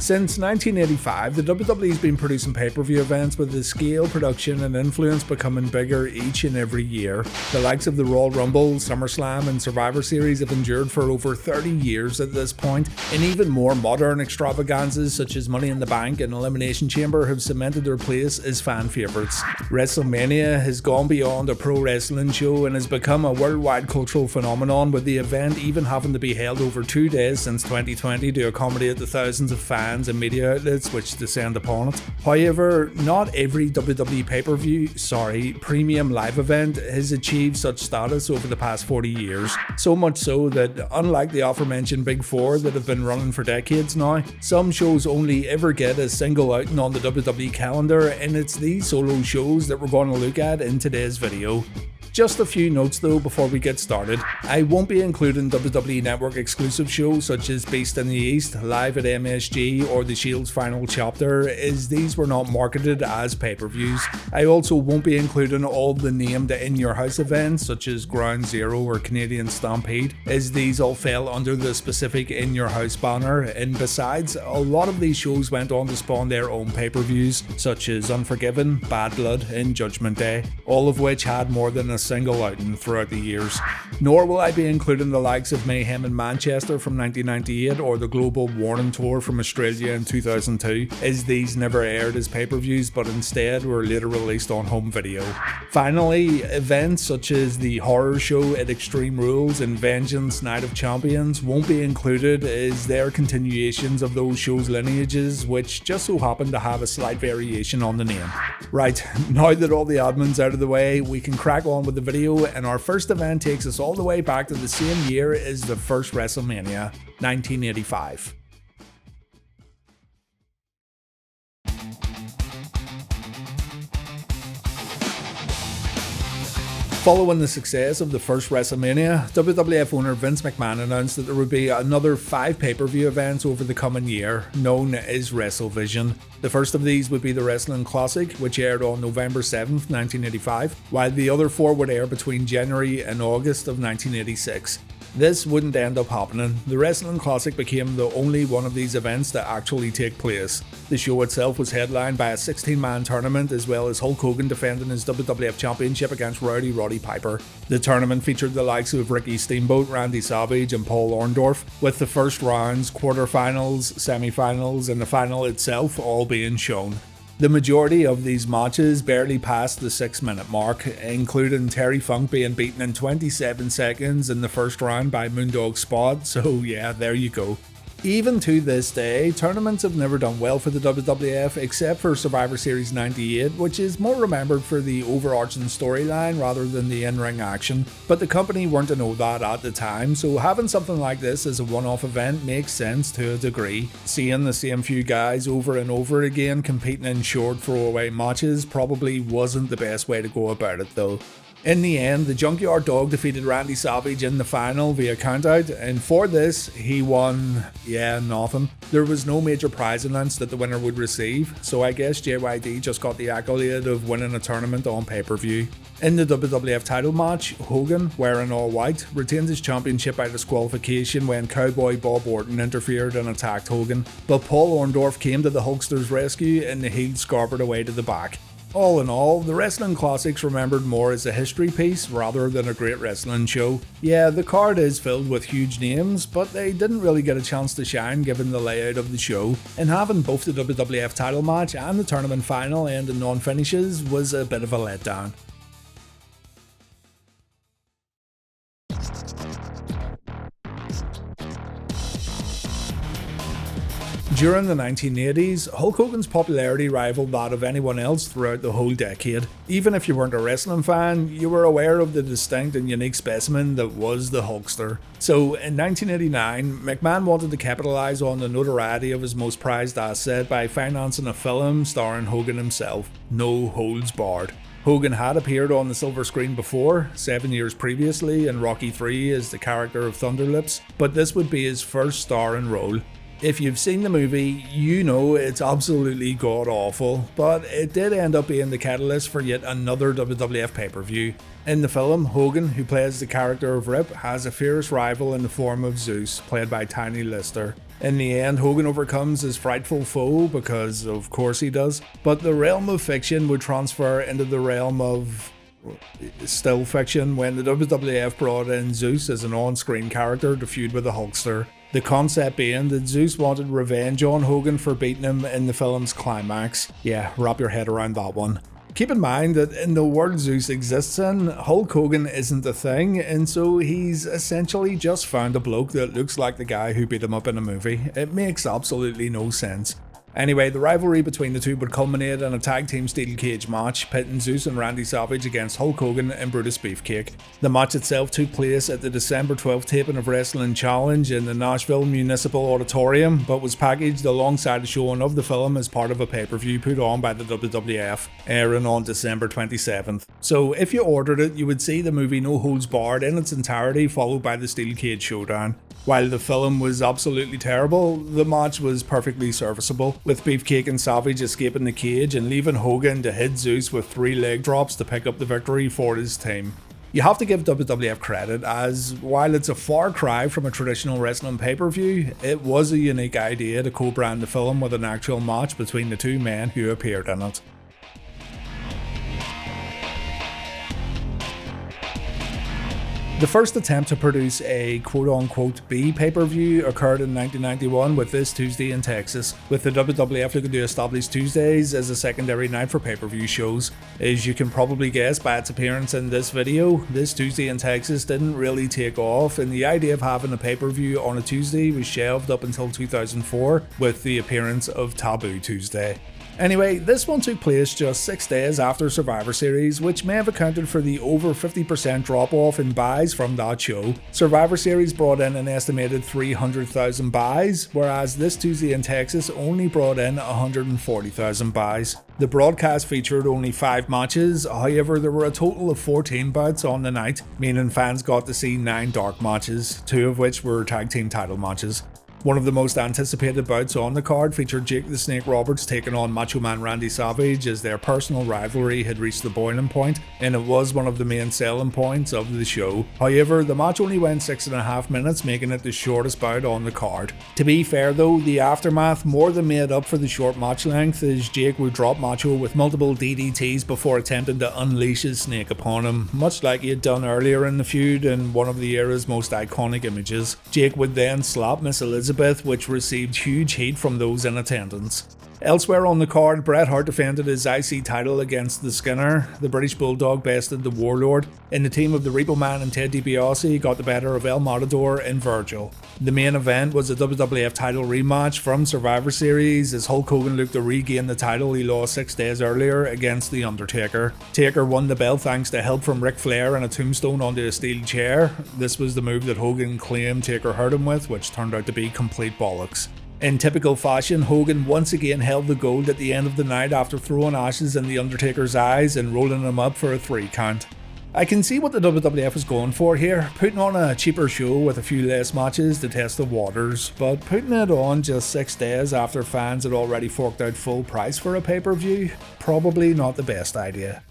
Since 1985, the WWE's been producing pay-per-view events with the scale, production and influence becoming bigger each and every year. The likes of the Royal Rumble, SummerSlam and Survivor Series have endured for over 30 years at this point, and even more modern extravaganzas such as Money in the Bank and Elimination Chamber have cemented their place as fan favourites. WrestleMania has gone beyond a pro wrestling show and has become a worldwide cultural phenomenon, with the event even having to be held over 2 days since 2020 to accommodate the thousands of fans and media outlets which descend upon it. However, not every WWE premium live event has achieved such status over the past 40 years. So much so that, unlike the aforementioned Big Four that have been running for decades now, some shows only ever get a single outing on the WWE calendar, and it's these solo shows that we're going to look at in today's video. Just a few notes though before we get started. I won't be including WWE Network exclusive shows such as Beast in the East, Live at MSG or The Shield's Final Chapter, as these were not marketed as pay-per-views. I also won't be including all the named in-your-house events such as Ground Zero or Canadian Stampede, as these all fell under the specific in-your-house banner, and besides, a lot of these shows went on to spawn their own pay-per-views such as Unforgiven, Bad Blood and Judgment Day, all of which had more than a single outing throughout the years. Nor will I be including the likes of Mayhem in Manchester from 1998 or the Global Warning Tour from Australia in 2002, as these never aired as pay-per-views but instead were later released on home video. Finally, events such as the horror show at Extreme Rules and Vengeance Night of Champions won't be included, as they're continuations of those shows' lineages, which just so happen to have a slight variation on the name. Right, now that all the admin's out of the way, we can crack on with the video, and our first event takes us all the way back to the same year as the first WrestleMania, 1985. Following the success of the first WrestleMania, WWF owner Vince McMahon announced that there would be another 5 pay-per-view events over the coming year, known as WrestleVision. The first of these would be the Wrestling Classic, which aired on November 7th, 1985, while the other 4 would air between January and August of 1986. This wouldn't end up happening. The Wrestling Classic became the only one of these events to actually take place. The show itself was headlined by a 16-man tournament, as well as Hulk Hogan defending his WWF Championship against Roddy Piper. The tournament featured the likes of Ricky Steamboat, Randy Savage and Paul Orndorff, with the first rounds, quarterfinals, semi-finals and the final itself all being shown. The majority of these matches barely passed the 6-minute mark, including Terry Funk being beaten in 27 seconds in the first round by Moondog Spot, so yeah, there you go. Even to this day, tournaments have never done well for the WWF except for Survivor Series 98, which is more remembered for the overarching storyline rather than the in-ring action, but the company weren't to know that at the time, so having something like this as a one-off event makes sense to a degree. Seeing the same few guys over and over again competing in short throwaway matches probably wasn't the best way to go about it though. In the end, the Junkyard Dog defeated Randy Savage in the final via countout, and for this, he won, nothing. There was no major prize announced that the winner would receive, so I guess JYD just got the accolade of winning a tournament on pay-per-view. In the WWF title match, Hogan, wearing all white, retained his championship by disqualification when Cowboy Bob Orton interfered and attacked Hogan, but Paul Orndorff came to the Hulkster's rescue and the heel scarpered away to the back. All in all, the Wrestling Classic's remembered more as a history piece rather than a great wrestling show. Yeah, the card is filled with huge names, but they didn't really get a chance to shine given the layout of the show, and having both the WWF title match and the tournament final end in non-finishes was a bit of a letdown. During the 1980s, Hulk Hogan's popularity rivaled that of anyone else throughout the whole decade. Even if you weren't a wrestling fan, you were aware of the distinct and unique specimen that was the Hulkster. So in 1989, McMahon wanted to capitalise on the notoriety of his most prized asset by financing a film starring Hogan himself, No Holds Barred. Hogan had appeared on the silver screen before, 7 years previously in Rocky III as the character of Thunderlips, but this would be his first starring role. If you've seen the movie, you know it's absolutely god-awful, but it did end up being the catalyst for yet another WWF pay-per-view. In the film, Hogan, who plays the character of Rip, has a fierce rival in the form of Zeus, played by Tiny Lister. In the end, Hogan overcomes his frightful foe, because of course he does, but the realm of fiction would transfer into the realm of still fiction when the WWF brought in Zeus as an on-screen character to feud with the Hulkster. The concept being that Zeus wanted revenge on Hogan for beating him in the film's climax. Yeah, wrap your head around that one. Keep in mind that in the world Zeus exists in, Hulk Hogan isn't a thing, and so he's essentially just found a bloke that looks like the guy who beat him up in a movie. It makes absolutely no sense. Anyway, the rivalry between the two would culminate in a tag team steel cage match, pitting Zeus and Randy Savage against Hulk Hogan and Brutus Beefcake. The match itself took place at the December 12th taping of Wrestling Challenge in the Nashville Municipal Auditorium, but was packaged alongside a showing of the film as part of a pay-per-view put on by the WWF, airing on December 27th. So if you ordered it, you would see the movie No Holds Barred in its entirety, followed by the steel cage showdown. While the film was absolutely terrible, the match was perfectly serviceable, with Beefcake and Savage escaping the cage and leaving Hogan to hit Zeus with 3 leg drops to pick up the victory for his team. You have to give WWF credit, as while it's a far cry from a traditional wrestling pay-per-view, it was a unique idea to co-brand the film with an actual match between the two men who appeared in it. The first attempt to produce a quote-unquote B pay-per-view occurred in 1991 with This Tuesday in Texas, with the WWF looking to establish Tuesdays as a secondary night for pay-per-view shows. As you can probably guess by its appearance in this video, This Tuesday in Texas didn't really take off, and the idea of having a pay-per-view on a Tuesday was shelved up until 2004 with the appearance of Taboo Tuesday. Anyway, this one took place just 6 days after Survivor Series, which may have accounted for the over 50% drop-off in buys from that show. Survivor Series brought in an estimated 300,000 buys, whereas This Tuesday in Texas only brought in 140,000 buys. The broadcast featured only 5 matches, however there were a total of 14 bouts on the night, meaning fans got to see 9 dark matches, 2 of which were tag team title matches. One of the most anticipated bouts on the card featured Jake the Snake Roberts taking on Macho Man Randy Savage, as their personal rivalry had reached the boiling point, and it was one of the main selling points of the show. However, the match only went 6.5 minutes, making it the shortest bout on the card. To be fair though, the aftermath more than made up for the short match length, as Jake would drop Macho with multiple DDTs before attempting to unleash his snake upon him, much like he had done earlier in the feud in one of the era's most iconic images. Jake would then slap Miss Elizabeth, which received huge heat from those in attendance. Elsewhere on the card, Bret Hart defended his IC title against the Skinner, the British Bulldog bested the Warlord, and the team of the Repo Man and Ted DiBiase got the better of El Matador and Virgil. The main event was a WWF title rematch from Survivor Series, as Hulk Hogan looked to regain the title he lost 6 days earlier against The Undertaker. Taker won the belt thanks to help from Ric Flair and a tombstone onto a steel chair. This was the move that Hogan claimed Taker hurt him with, which turned out to be complete bollocks. In typical fashion, Hogan once again held the gold at the end of the night after throwing ashes in The Undertaker's eyes and rolling him up for a 3 count. I can see what the WWF is going for here, putting on a cheaper show with a few less matches to test the waters, but putting it on just 6 days after fans had already forked out full price for a pay-per-view, probably not the best idea.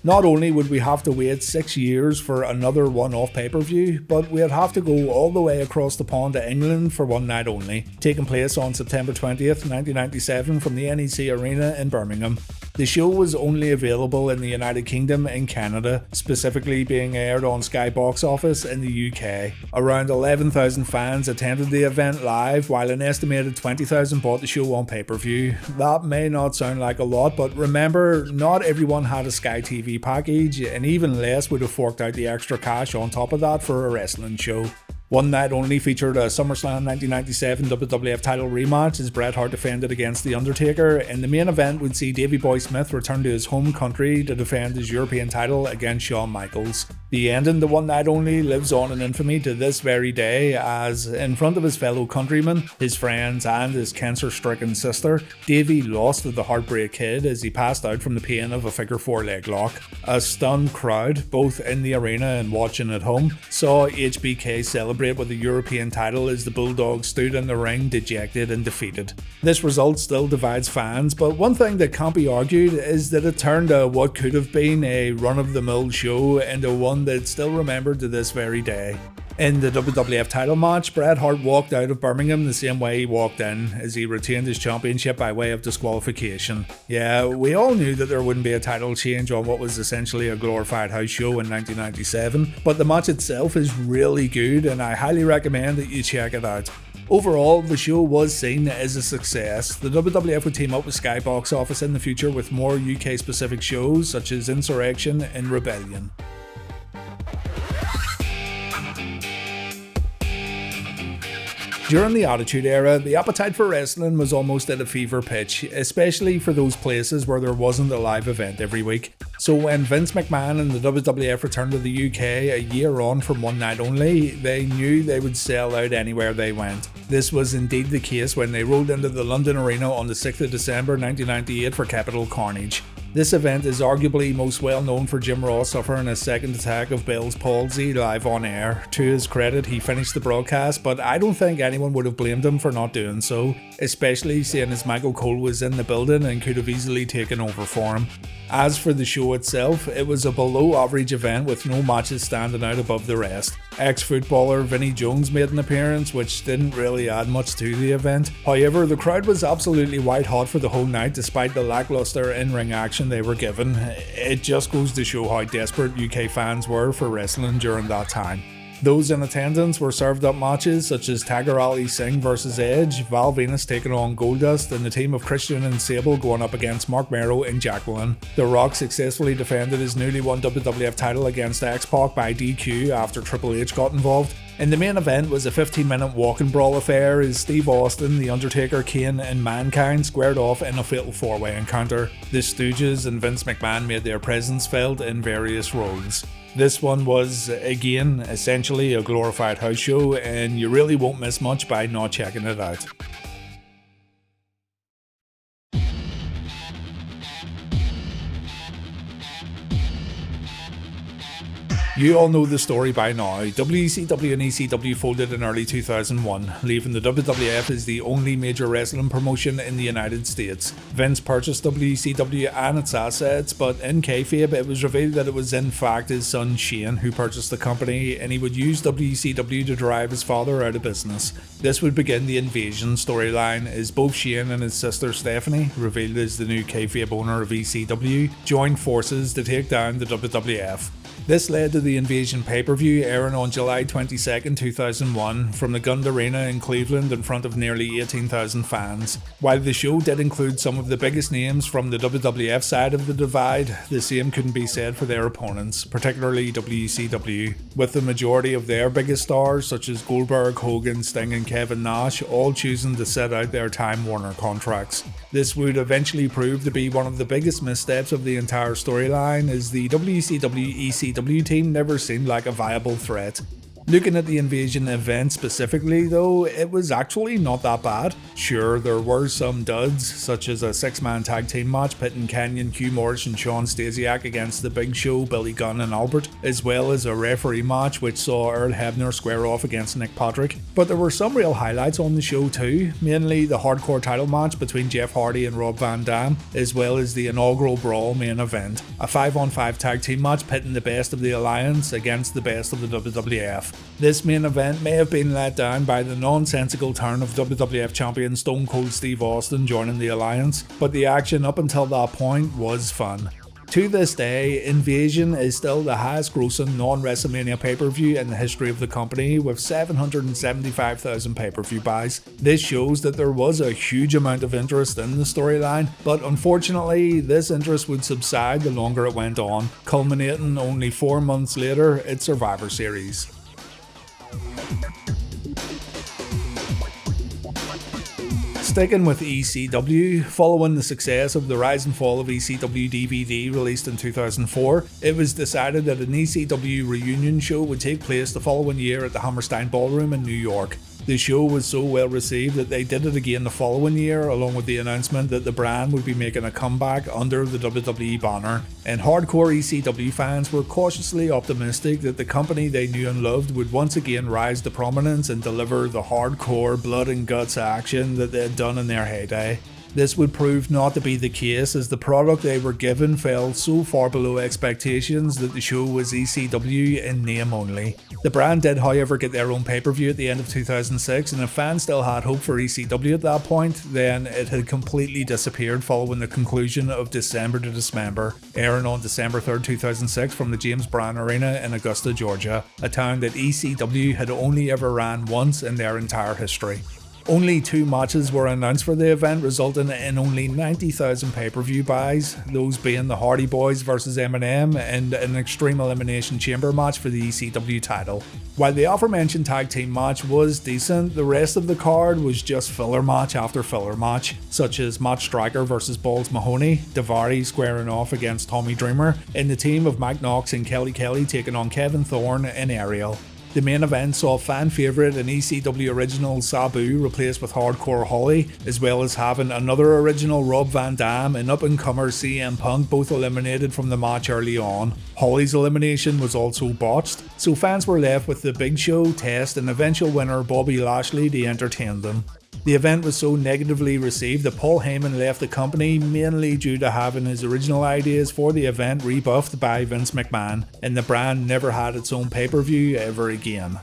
Not only would we have to wait 6 years for another one-off pay-per-view, but we'd have to go all the way across the pond to England for one night only, taking place on September 20th, 1997 from the NEC Arena in Birmingham. The show was only available in the United Kingdom and Canada, specifically being aired on Sky Box Office in the UK. Around 11,000 fans attended the event live, while an estimated 20,000 bought the show on pay-per-view. That may not sound like a lot, but remember, not everyone had a Sky TV package, and even less would have forked out the extra cash on top of that for a wrestling show. One night only featured a SummerSlam 1997 WWF title rematch as Bret Hart defended against The Undertaker, and the main event would see Davey Boy Smith return to his home country to defend his European title against Shawn Michaels. The ending to One Night Only lives on in infamy to this very day as, in front of his fellow countrymen, his friends and his cancer-stricken sister, Davey lost to the Heartbreak Kid as he passed out from the pain of a figure 4 leg lock. A stunned crowd, both in the arena and watching at home, saw HBK celebrate with the European title as the Bulldog stood in the ring dejected and defeated. This result still divides fans, but one thing that can't be argued is that it turned what could have been a run-of-the-mill show into one that's still remembered to this very day. In the WWF title match, Bret Hart walked out of Birmingham the same way he walked in, as he retained his championship by way of disqualification. Yeah, we all knew that there wouldn't be a title change on what was essentially a glorified house show in 1997, but the match itself is really good and I highly recommend that you check it out. Overall, the show was seen as a success. The WWF would team up with Sky Box Office in the future with more UK specific shows such as Insurrection and Rebellion. During the Attitude Era, the appetite for wrestling was almost at a fever pitch, especially for those places where there wasn't a live event every week. So when Vince McMahon and the WWF returned to the UK a year on from One Night Only, they knew they would sell out anywhere they went. This was indeed the case when they rolled into the London Arena on the 6th of December 1998 for Capital Carnage. This event is arguably most well known for Jim Ross suffering a second attack of Bell's palsy live on air. To his credit, he finished the broadcast, but I don't think anyone would have blamed him for not doing so, especially seeing as Michael Cole was in the building and could have easily taken over for him. As for the show itself, it was a below average event with no matches standing out above the rest. Ex-footballer Vinnie Jones made an appearance, which didn't really add much to the event. However, the crowd was absolutely white hot for the whole night despite the lackluster in-ring action they were given. It just goes to show how desperate UK fans were for wrestling during that time. Those in attendance were served up matches such as Tiger Ali Singh vs Edge, Val Venus taking on Goldust, and the team of Christian and Sable going up against Mark Mero and Jacqueline. The Rock successfully defended his newly won WWF title against X-Pac by DQ after Triple H got involved. And the main event was a 15-minute walk-and brawl affair as Steve Austin, The Undertaker, Kane and Mankind squared off in a fatal four-way encounter. The Stooges and Vince McMahon made their presence felt in various roles. This one was, again, essentially a glorified house show, and you really won't miss much by not checking it out. You all know the story by now. WCW and ECW folded in early 2001, leaving the WWF as the only major wrestling promotion in the United States. Vince purchased WCW and its assets, but in kayfabe it was revealed that it was in fact his son Shane who purchased the company, and he would use WCW to drive his father out of business. This would begin the Invasion storyline as both Shane and his sister Stephanie, revealed as the new kayfabe owner of ECW, joined forces to take down the WWF. This led to the Invasion pay-per-view airing on July 22, 2001 from the Gund Arena in Cleveland in front of nearly 18,000 fans. While the show did include some of the biggest names from the WWF side of the divide, the same couldn't be said for their opponents, particularly WCW, with the majority of their biggest stars such as Goldberg, Hogan, Sting and Kevin Nash all choosing to sit out their Time Warner contracts. This would eventually prove to be one of the biggest missteps of the entire storyline, as the WCW-ECW team never seemed like a viable threat. Looking at the Invasion event specifically though, it was actually not that bad. Sure, there were some duds, such as a 6-man tag team match pitting Kenyon Q Morris and Sean Stasiak against the Big Show, Billy Gunn and Albert, as well as a referee match which saw Earl Hebner square off against Nick Patrick. But there were some real highlights on the show too, mainly the hardcore title match between Jeff Hardy and Rob Van Dam, as well as the inaugural Brawl main event, a 5-on-5 tag team match pitting the best of the Alliance against the best of the WWF. This main event may have been let down by the nonsensical turn of WWF champion Stone Cold Steve Austin joining the Alliance, but the action up until that point was fun. To this day, Invasion is still the highest grossing non-WrestleMania pay-per-view in the history of the company, with 775,000 pay-per-view buys. This shows that there was a huge amount of interest in the storyline, but unfortunately this interest would subside the longer it went on, culminating only 4 months later at Survivor Series. Sticking with ECW, following the success of the Rise and Fall of ECW DVD released in 2004, it was decided that an ECW reunion show would take place the following year at the Hammerstein Ballroom in New York. The show was so well received that they did it again the following year, along with the announcement that the brand would be making a comeback under the WWE banner, and hardcore ECW fans were cautiously optimistic that the company they knew and loved would once again rise to prominence and deliver the hardcore blood and guts action that they had done in their heyday. This would prove not to be the case, as the product they were given fell so far below expectations that the show was ECW in name only. The brand did however get their own pay-per-view at the end of 2006, and if fans still had hope for ECW at that point, then it had completely disappeared following the conclusion of December to Dismember, airing on December 3rd, 2006 from the James Brown Arena in Augusta, Georgia, a town that ECW had only ever ran once in their entire history. Only 2 matches were announced for the event, resulting in only 90,000 pay-per-view buys, those being the Hardy Boys vs Eminem and an Extreme Elimination Chamber match for the ECW title. While the aforementioned tag team match was decent, the rest of the card was just filler match after filler match, such as Matt Striker vs Balls Mahoney, Daivari squaring off against Tommy Dreamer, and the team of Mike Knox and Kelly Kelly taking on Kevin Thorne and Ariel. The main event saw fan favourite and ECW original Sabu replaced with Hardcore Holly, as well as having another original Rob Van Dam and up-and-comer CM Punk both eliminated from the match early on. Holly's elimination was also botched, so fans were left with the Big Show, Test and eventual winner Bobby Lashley to entertain them. The event was so negatively received that Paul Heyman left the company mainly due to having his original ideas for the event rebuffed by Vince McMahon, and the brand never had its own pay-per-view ever again.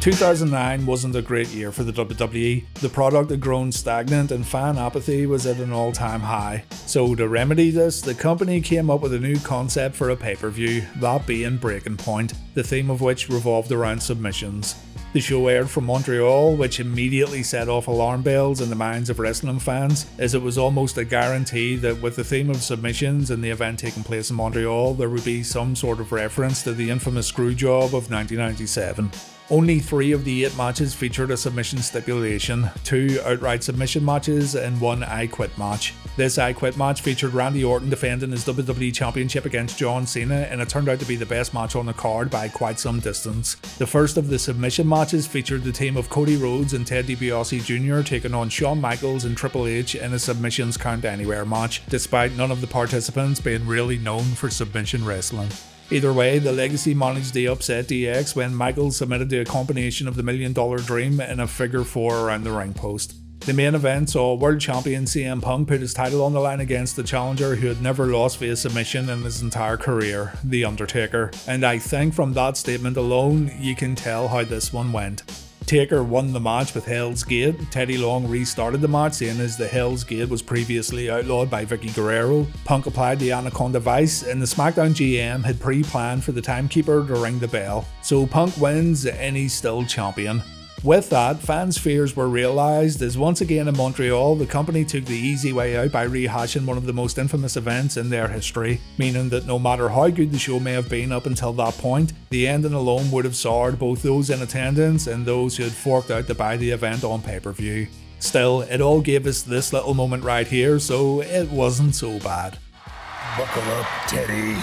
2009 wasn't a great year for the WWE. The product had grown stagnant and fan apathy was at an all-time high. So to remedy this, the company came up with a new concept for a pay-per-view, that being Breaking Point, the theme of which revolved around submissions. The show aired from Montreal, which immediately set off alarm bells in the minds of wrestling fans, as it was almost a guarantee that with the theme of submissions and the event taking place in Montreal, there would be some sort of reference to the infamous Screwjob of 1997. Only 3 of the 8 matches featured a submission stipulation, 2 outright submission matches and 1 I Quit match. This I Quit match featured Randy Orton defending his WWE Championship against John Cena, and it turned out to be the best match on the card by quite some distance. The first of the submission matches featured the team of Cody Rhodes and Ted DiBiase Jr. taking on Shawn Michaels and Triple H in a submissions count anywhere match, despite none of the participants being really known for submission wrestling. Either way, the Legacy managed to upset DX when Michaels submitted to a combination of the $1 Million Dream and a figure 4 around the ring post. The main event saw world champion CM Punk put his title on the line against the challenger who had never lost via submission in his entire career, The Undertaker, and I think from that statement alone you can tell how this one went. Taker won the match with Hell's Gate. Teddy Long restarted the match, saying as the Hell's Gate was previously outlawed by Vicky Guerrero. Punk applied the Anaconda Vice, and the SmackDown GM had pre-planned for the timekeeper to ring the bell. So Punk wins, and he's still champion. With that, fans' fears were realised as once again in Montreal, the company took the easy way out by rehashing one of the most infamous events in their history, meaning that no matter how good the show may have been up until that point, the ending alone would have soured both those in attendance and those who had forked out to buy the event on pay-per-view. Still, it all gave us this little moment right here, so it wasn't so bad. Buckle up, Teddy.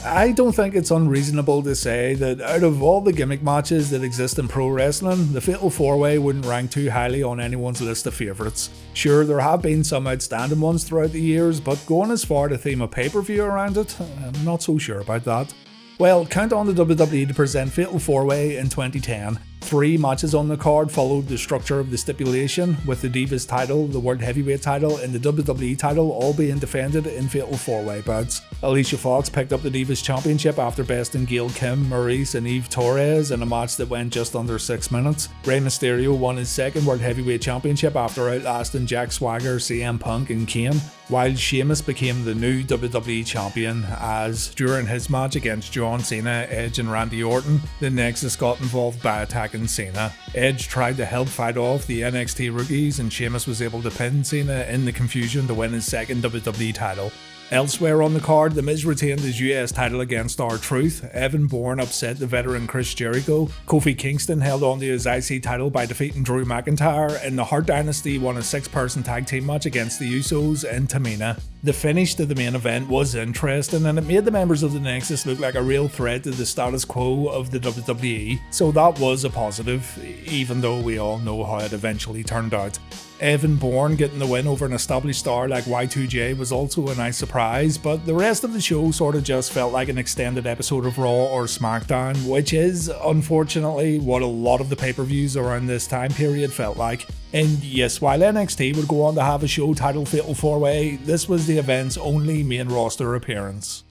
I don't think it's unreasonable to say that out of all the gimmick matches that exist in pro wrestling, the Fatal 4-Way wouldn't rank too highly on anyone's list of favourites. Sure, there have been some outstanding ones throughout the years, but going as far to theme a pay-per-view around it, I'm not so sure about that. Well, count on the WWE to present Fatal 4-Way in 2010. 3 matches on the card followed the structure of the stipulation, with the Divas title, the World Heavyweight title, and the WWE title all being defended in fatal 4-way bouts. Alicia Fox picked up the Divas Championship after besting Gail Kim, Maurice, and Eve Torres in a match that went just under 6 minutes. Rey Mysterio won his second World Heavyweight Championship after outlasting Jack Swagger, CM Punk, and Kane, while Sheamus became the new WWE Champion as, during his match against John Cena, Edge, and Randy Orton, the Nexus got involved by attacking Cena. Edge tried to help fight off the NXT rookies, and Sheamus was able to pin Cena in the confusion to win his second WWE title. Elsewhere on the card, The Miz retained his US title against R-Truth, Evan Bourne upset the veteran Chris Jericho, Kofi Kingston held on to his IC title by defeating Drew McIntyre, and the Hart Dynasty won a 6-person tag team match against the Usos and Tamina. The finish to the main event was interesting, and it made the members of the Nexus look like a real threat to the status quo of the WWE, so that was a positive, even though we all know how it eventually turned out. Evan Bourne getting the win over an established star like Y2J was also a nice surprise, but the rest of the show sort of just felt like an extended episode of Raw or SmackDown, which is, unfortunately, what a lot of the pay-per-views around this time period felt like. And yes, while NXT would go on to have a show titled Fatal 4-Way, this was the event's only main roster appearance.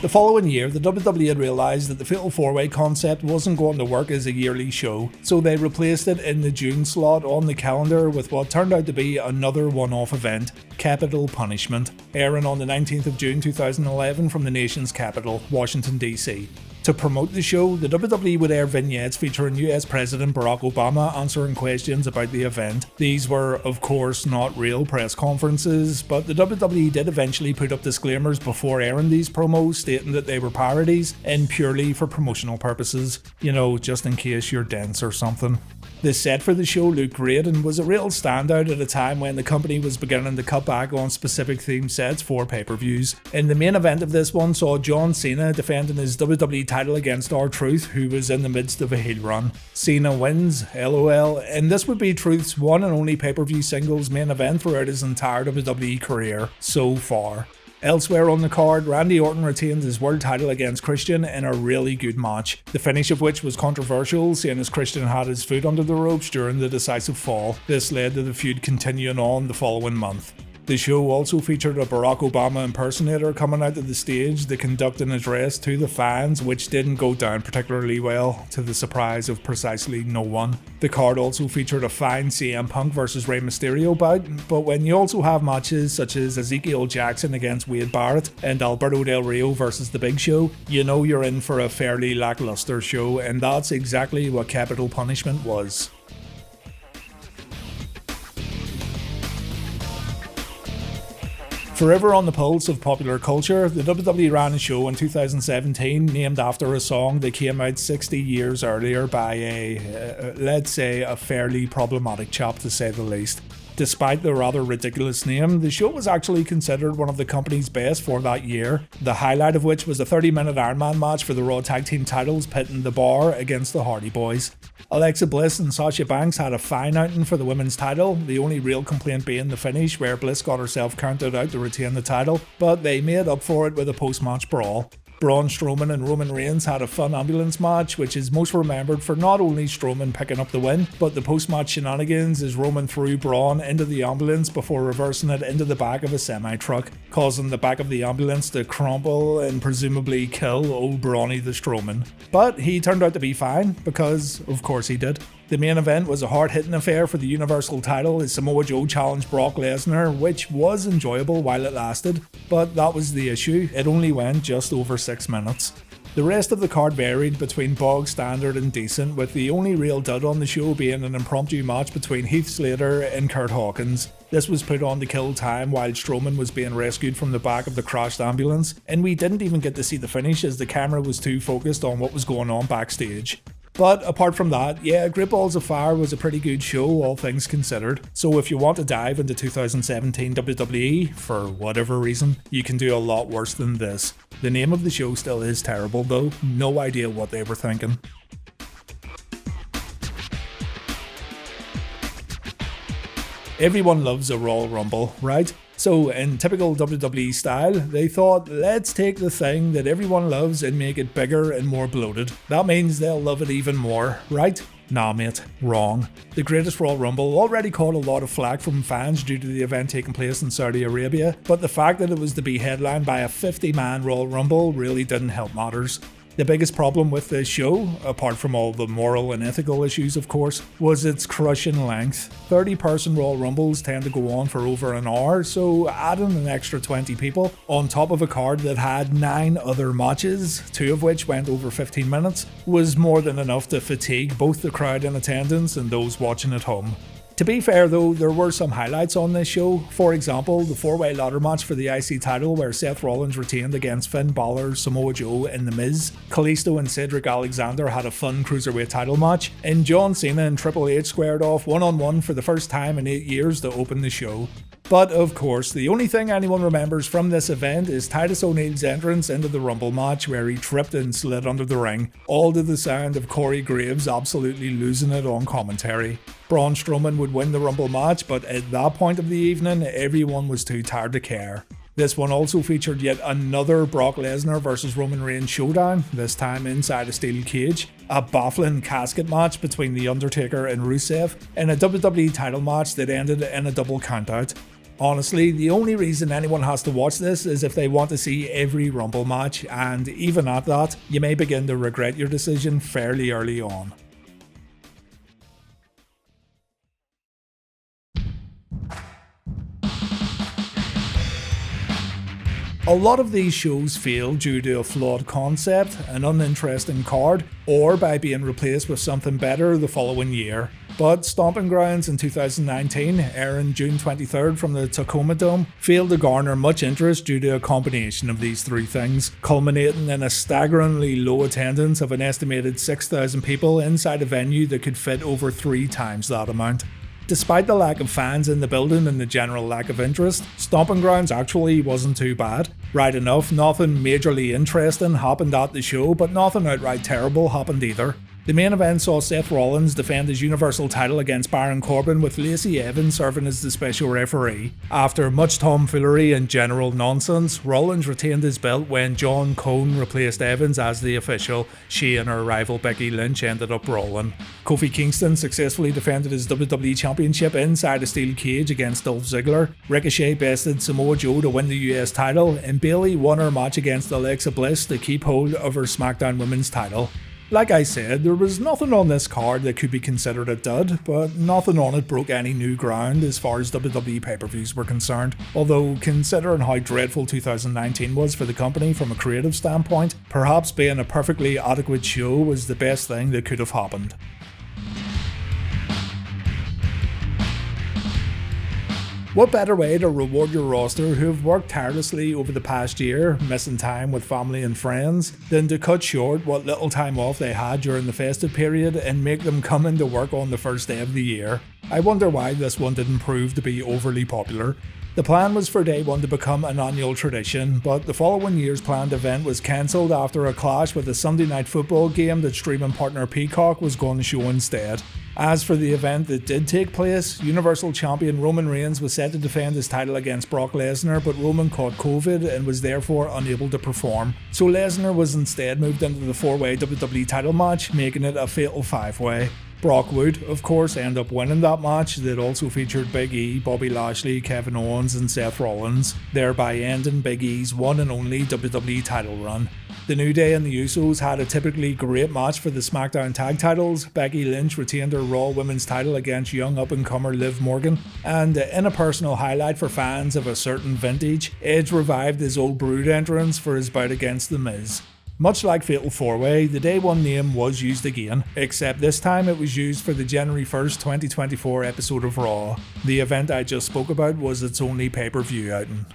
The following year, the WWE had realised that the Fatal 4-Way concept wasn't going to work as a yearly show, so they replaced it in the June slot on the calendar with what turned out to be another one-off event, Capital Punishment, airing on the 19th of June 2011 from the nation's capital, Washington DC. To promote the show, the WWE would air vignettes featuring US President Barack Obama answering questions about the event. These were, of course, not real press conferences, but the WWE did eventually put up disclaimers before airing these promos stating that they were parodies and purely for promotional purposes, you know, just in case you're dense or something. The set for the show looked great and was a real standout at a time when the company was beginning to cut back on specific theme sets for pay-per-views. And the main event of this one saw John Cena defending his WWE title against R-Truth, who was in the midst of a heel run. Cena wins, LOL, and this would be Truth's one and only pay-per-view singles main event throughout his entire WWE career so far. Elsewhere on the card, Randy Orton retained his world title against Christian in a really good match, the finish of which was controversial, seeing as Christian had his foot under the ropes during the decisive fall. This led to the feud continuing on the following month. The show also featured a Barack Obama impersonator coming out to the stage to conduct an address to the fans, which didn't go down particularly well, to the surprise of precisely no one. The card also featured a fine CM Punk vs Rey Mysterio bout, but when you also have matches such as Ezekiel Jackson against Wade Barrett and Alberto Del Rio vs The Big Show, you know you're in for a fairly lackluster show, and that's exactly what Capital Punishment was. Forever on the pulse of popular culture, the WWE ran a show in 2017 named after a song that came out 60 years earlier by let's say, a fairly problematic chap to say the least. Despite the rather ridiculous name, the show was actually considered one of the company's best for that year, the highlight of which was a 30-minute Iron Man match for the Raw Tag Team titles pitting The Bar against the Hardy Boys. Alexa Bliss and Sasha Banks had a fine outing for the women's title, the only real complaint being the finish where Bliss got herself counted out to retain the title, but they made up for it with a post-match brawl. Braun Strowman and Roman Reigns had a fun ambulance match, which is most remembered for not only Strowman picking up the win, but the post-match shenanigans as Roman threw Braun into the ambulance before reversing it into the back of a semi-truck, causing the back of the ambulance to crumple and presumably kill old Brawny the Strowman. But he turned out to be fine, because of course he did. The main event was a hard-hitting affair for the Universal title as Samoa Joe challenged Brock Lesnar, which was enjoyable while it lasted, but that was the issue, it only went just over 6 minutes. The rest of the card varied between bog standard and decent, with the only real dud on the show being an impromptu match between Heath Slater and Kurt Hawkins. This was put on to kill time while Strowman was being rescued from the back of the crashed ambulance, and we didn't even get to see the finish as the camera was too focused on what was going on backstage. But apart from that, yeah, Great Balls of Fire was a pretty good show, all things considered. So if you want to dive into 2017 WWE, for whatever reason, you can do a lot worse than this. The name of the show still is terrible though, no idea what they were thinking. Everyone loves a Royal Rumble, right? So in typical WWE style, they thought, let's take the thing that everyone loves and make it bigger and more bloated. That means they'll love it even more, right? Nah mate, wrong. The Greatest Royal Rumble already caught a lot of flack from fans due to the event taking place in Saudi Arabia, but the fact that it was to be headlined by a 50-man Royal Rumble really didn't help matters. The biggest problem with this show, apart from all the moral and ethical issues of course, was its crushing length. 30-person Royal Rumbles tend to go on for over an hour, so adding an extra 20 people on top of a card that had 9 other matches, 2 of which went over 15 minutes, was more than enough to fatigue both the crowd in attendance and those watching at home. To be fair though, there were some highlights on this show. For example, the 4-way ladder match for the IC title where Seth Rollins retained against Finn Balor, Samoa Joe and The Miz. Kalisto and Cedric Alexander had a fun cruiserweight title match, and John Cena and Triple H squared off one-on-one for the first time in 8 years to open the show. But of course, the only thing anyone remembers from this event is Titus O'Neil's entrance into the Rumble match where he tripped and slid under the ring, all to the sound of Corey Graves absolutely losing it on commentary. Braun Strowman would win the Rumble match, but at that point of the evening, everyone was too tired to care. This one also featured yet another Brock Lesnar vs Roman Reigns showdown, this time inside a steel cage, a baffling casket match between The Undertaker and Rusev, and a WWE title match that ended in a double countout. Honestly, the only reason anyone has to watch this is if they want to see every Rumble match, and even at that, you may begin to regret your decision fairly early on. A lot of these shows fail due to a flawed concept, an uninteresting card, or by being replaced with something better the following year. But Stomping Grounds in 2019, airing June 23rd from the Tacoma Dome, failed to garner much interest due to a combination of these 3 things, culminating in a staggeringly low attendance of an estimated 6,000 people inside a venue that could fit over 3 times that amount. Despite the lack of fans in the building and the general lack of interest, Stomping Grounds actually wasn't too bad. Right enough, nothing majorly interesting happened at the show, but nothing outright terrible happened either. The main event saw Seth Rollins defend his Universal title against Baron Corbin with Lacey Evans serving as the special referee. After much tomfoolery and general nonsense, Rollins retained his belt when John Cone replaced Evans as the official. She and her rival Becky Lynch ended up brawling. Kofi Kingston successfully defended his WWE Championship inside a steel cage against Dolph Ziggler. Ricochet bested Samoa Joe to win the US title, and Bayley won her match against Alexa Bliss to keep hold of her SmackDown Women's title. Like I said, there was nothing on this card that could be considered a dud, but nothing on it broke any new ground as far as WWE pay-per-views were concerned. Although, considering how dreadful 2019 was for the company from a creative standpoint, perhaps being a perfectly adequate show was the best thing that could have happened. What better way to reward your roster who have worked tirelessly over the past year, missing time with family and friends, than to cut short what little time off they had during the festive period and make them come into work on the first day of the year? I wonder why this one didn't prove to be overly popular. The plan was for DayOne to become an annual tradition, but the following year's planned event was cancelled after a clash with a Sunday night football game that streaming partner Peacock was going to show instead. As for the event that did take place, Universal Champion Roman Reigns was set to defend his title against Brock Lesnar, but Roman caught COVID and was therefore unable to perform. So Lesnar was instead moved into the 4-way WWE title match, making it a fatal 5-way. Brock would, of course, end up winning that match that also featured Big E, Bobby Lashley, Kevin Owens and Seth Rollins, thereby ending Big E's one and only WWE title run. The New Day and the Usos had a typically great match for the SmackDown tag titles. Becky Lynch retained her Raw Women's title against young up-and-comer Liv Morgan, and in a personal highlight for fans of a certain vintage, Edge revived his old Brood entrance for his bout against The Miz. Much like Fatal 4-Way, the DayOne name was used again, except this time it was used for the January 1st, 2024 episode of Raw. The event I just spoke about was its only pay-per-view outing.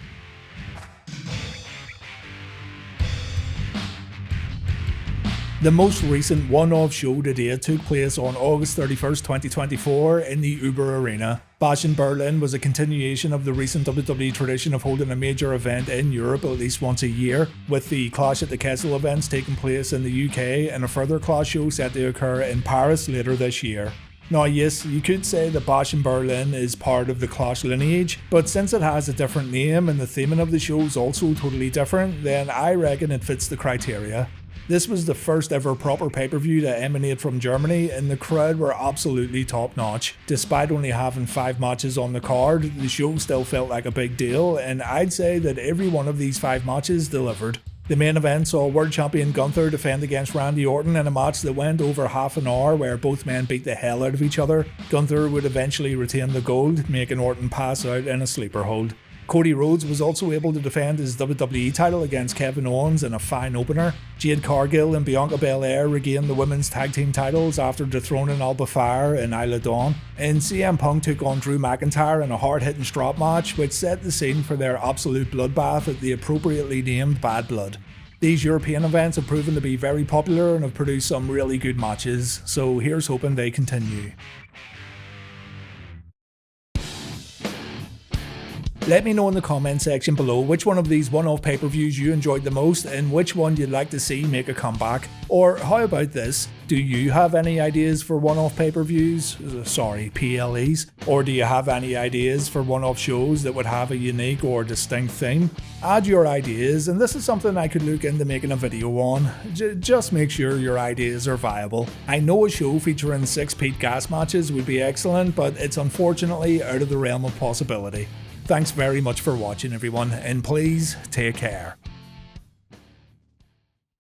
The most recent one-off show to date took place on August 31st, 2024 in the Uber Arena. Bash in Berlin was a continuation of the recent WWE tradition of holding a major event in Europe at least once a year, with the Clash at the Castle events taking place in the UK and a further Clash show set to occur in Paris later this year. Now yes, you could say that Bash in Berlin is part of the Clash lineage, but since it has a different name and the theming of the show is also totally different, then I reckon it fits the criteria. This was the first ever proper pay-per-view to emanate from Germany, and the crowd were absolutely top notch. Despite only having 5 matches on the card, the show still felt like a big deal, and I'd say that every one of these 5 matches delivered. The main event saw World Champion Gunther defend against Randy Orton in a match that went over half an hour where both men beat the hell out of each other. Gunther would eventually retain the gold, making Orton pass out in a sleeper hold. Cody Rhodes was also able to defend his WWE title against Kevin Owens in a fine opener. Jade Cargill and Bianca Belair regained the women's tag team titles after dethroning Alba Fire and Isla Dawn. And CM Punk took on Drew McIntyre in a hard-hitting strap match which set the scene for their absolute bloodbath at the appropriately named Bad Blood. These European events have proven to be very popular and have produced some really good matches, so here's hoping they continue. Let me know in the comment section below which one of these one-off pay-per-views you enjoyed the most and which one you'd like to see make a comeback. Or how about this? Do you have any ideas for one-off pay-per-views? Sorry, PLEs? Or do you have any ideas for one-off shows that would have a unique or distinct theme? Add your ideas, and this is something I could look into making a video on. Just make sure your ideas are viable. I know a show featuring 6 Pete Gas matches would be excellent, but it's unfortunately out of the realm of possibility. Thanks very much for watching everyone, and please take care.